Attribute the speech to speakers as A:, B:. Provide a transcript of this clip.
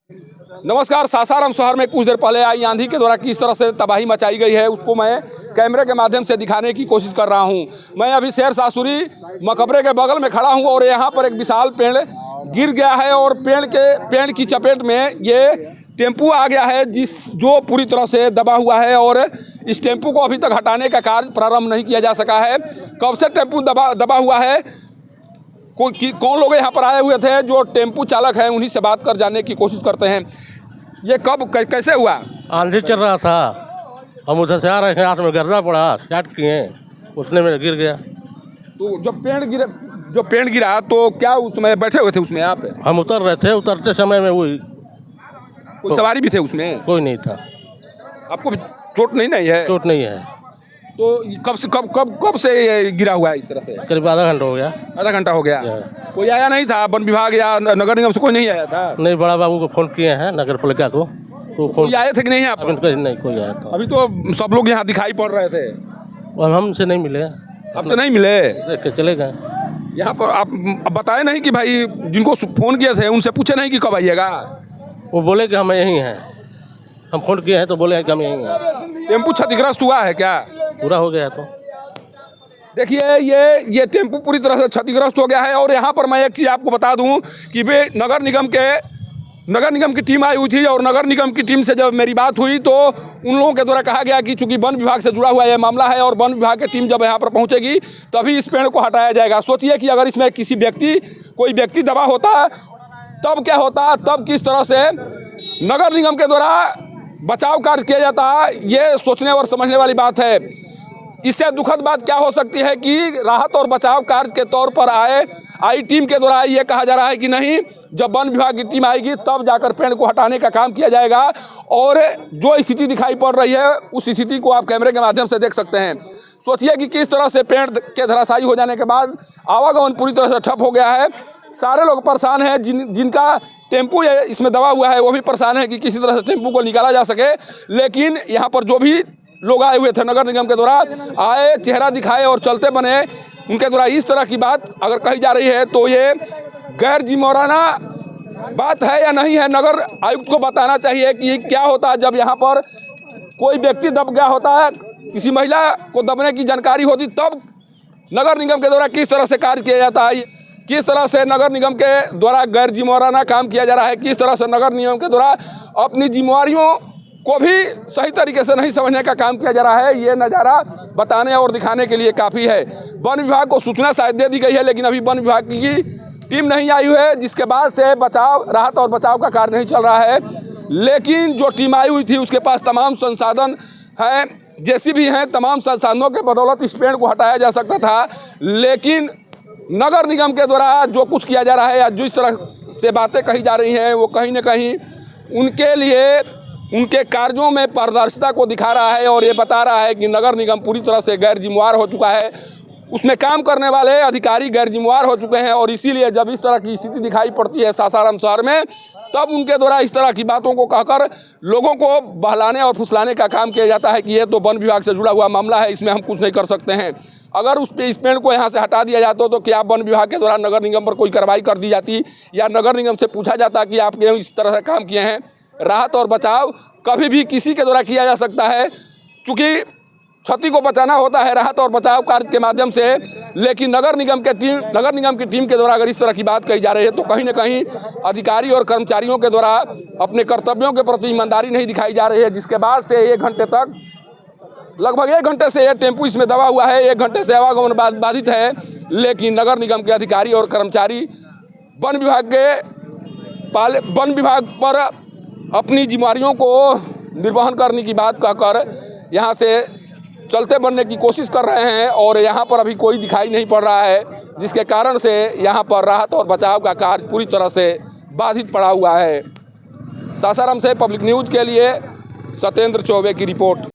A: नमस्कार। सासाराम शहर में कुछ देर पहले आई आंधी के द्वारा किस तरह से तबाही मचाई गई है उसको मैं कैमरे के माध्यम से दिखाने की कोशिश कर रहा हूं। मैं अभी शेर सासुरी मकबरे के बगल में खड़ा हूं और यहां पर एक विशाल पेड़ गिर गया है और पेड़ की चपेट में ये टेम्पू आ गया है जो पूरी तरह से दबा हुआ है और इस टेम्पू को अभी तक हटाने का कार्य प्रारंभ नहीं किया जा सका है। कब से टेम्पू दबा हुआ है, कौन लोग यहाँ पर आए हुए थे, जो टेम्पू चालक हैं उन्हीं से बात कर जानने की कोशिश करते हैं। ये कब कैसे हुआ?
B: आंधी चल रहा था, हम उधर से आ रहे थे, हाथ में गर्दा पड़ा, स्टार्ट किए, उसने में गिर गया।
A: तो जो पेड़ गिरा तो क्या उसमें बैठे हुए थे उसमें आप?
B: हम उतर रहे थे, उतरते समय में वही
A: कोई सवारी भी थे उसमें?
B: कोई नहीं था।
A: आपको चोट नहीं है?
B: चोट नहीं है।
A: तो कब से ये गिरा हुआ है इस तरह से?
B: करीब आधा घंटा हो गया।
A: आधा घंटा हो गया। कोई आया नहीं था? वन विभाग या नगर निगम से कोई नहीं आया था?
B: नहीं, बड़ा बाबू को फोन किए हैं, नगर पालिका को, तो फोन
A: आए थे कि नहीं? आप
B: नहीं, कोई आया था।
A: अभी तो सब लोग यहाँ दिखाई पड़ रहे थे।
B: हमसे नहीं मिले।
A: आपसे नहीं मिले?
B: देख के चले गए।
A: यहाँ पर आप बताए नहीं कि भाई जिनको फ़ोन किए थे उनसे पूछे नहीं कि कब आइएगा?
B: वो बोले कि हम यहीं हैं। हम फोन किए हैं तो बोले कि हम यहीं हैं।
A: टेम्पू क्षतिग्रस्त हुआ है क्या?
B: पूरा हो गया। तो
A: देखिए ये टेम्पू पूरी तरह से क्षतिग्रस्त हो गया है। और यहाँ पर मैं एक चीज़ आपको बता दूँ कि वे नगर निगम की टीम आई हुई थी और नगर निगम की टीम से जब मेरी बात हुई तो उन लोगों के द्वारा कहा गया कि चूंकि वन विभाग से जुड़ा हुआ यह मामला है और वन विभाग की टीम जब यहाँ पर पहुँचेगी तभी इस पेड़ को हटाया जाएगा। सोचिए कि अगर इसमें कोई व्यक्ति दबा होता तब क्या होता, तब किस तरह से नगर निगम के द्वारा बचाव कार्य किया जाता, ये सोचने और समझने वाली बात है। इससे दुखद बात क्या हो सकती है कि राहत और बचाव कार्य के तौर पर आई टीम के द्वारा ये कहा जा रहा है कि नहीं, जब वन विभाग की टीम आएगी तब जाकर पेड़ को हटाने का काम किया जाएगा। और जो स्थिति दिखाई पड़ रही है उस स्थिति को आप कैमरे के माध्यम से देख सकते हैं। सोचिए कि किस तरह से पेड़ के धराशायी हो जाने के बाद आवागमन पूरी तरह से ठप हो गया है। सारे लोग परेशान हैं, जिनका टेम्पू इसमें दबा हुआ है वो भी परेशान है कि किसी तरह से टेम्पू को निकाला जा सके। लेकिन यहाँ पर जो भी लोग आए हुए थे नगर निगम के द्वारा आए, चेहरा दिखाए और चलते बने, उनके द्वारा इस तरह की बात अगर कही जा रही है तो ये गैर जिम्मेदाराना बात है या नहीं है। नगर आयुक्त को बताना चाहिए कि क्या होता है जब यहाँ पर कोई व्यक्ति दब गया होता है, किसी महिला को दबने की जानकारी होती तब नगर निगम के द्वारा किस तरह से कार्य किया जाता है, किस तरह से नगर निगम के द्वारा गैर जिम्मेदाराना काम किया जा रहा है, किस तरह से नगर निगम के द्वारा अपनी जिम्मेवारियों को भी सही तरीके से नहीं समझने का काम किया जा रहा है। ये नज़ारा बताने और दिखाने के लिए काफ़ी है। वन विभाग को सूचना शायद दे दी गई है लेकिन अभी वन विभाग की टीम नहीं आई हुई है, जिसके बाद से राहत और बचाव का कार्य नहीं चल रहा है। लेकिन जो टीम आई हुई थी उसके पास तमाम संसाधन हैं, जेसीबी हैं, तमाम संसाधनों के बदौलत इस पेड़ को हटाया जा सकता था। लेकिन नगर निगम के द्वारा जो कुछ किया जा रहा है या जिस तरह से बातें कही जा रही हैं वो कहीं न कहीं उनके लिए उनके कार्यों में पारदर्शिता को दिखा रहा है और ये बता रहा है कि नगर निगम पूरी तरह से गैर जिम्मेवार हो चुका है। उसमें काम करने वाले अधिकारी गैर जिम्मेवार हो चुके हैं और इसीलिए जब इस तरह की स्थिति दिखाई पड़ती है सासाराम शहर में तब उनके द्वारा इस तरह की बातों को कहकर लोगों को बहलाने और फुसलाने का काम किया जाता है कि ये तो वन विभाग से जुड़ा हुआ मामला है, इसमें हम कुछ नहीं कर सकते हैं। अगर इस पेड़ को यहाँ से हटा दिया जाता तो क्या वन विभाग के द्वारा नगर निगम पर कोई कार्रवाई कर दी जाती या नगर निगम से पूछा जाता कि आप क्यों इस तरह से काम किए हैं? राहत और बचाव कभी भी किसी के द्वारा किया जा सकता है, चूँकि क्षति को बचाना होता है राहत और बचाव कार्य के माध्यम से। लेकिन नगर निगम की टीम के द्वारा अगर इस तरह की बात कही जा रही है तो कहीं न कहीं अधिकारी और कर्मचारियों के द्वारा अपने कर्तव्यों के प्रति ईमानदारी नहीं दिखाई जा रही है, जिसके बाद से लगभग 1 घंटे से ये टेम्पू इसमें दबा हुआ है, 1 घंटे से आवागमन बाधित है। लेकिन नगर निगम के अधिकारी और कर्मचारी वन विभाग पर अपनी जिम्मेदारियों को निर्वहन करने की बात कहकर यहाँ से चलते बनने की कोशिश कर रहे हैं और यहाँ पर अभी कोई दिखाई नहीं पड़ रहा है, जिसके कारण से यहाँ पर राहत और बचाव का कार्य पूरी तरह से बाधित पड़ा हुआ है। सासाराम से पब्लिक न्यूज़ के लिए सत्येंद्र चौबे की रिपोर्ट।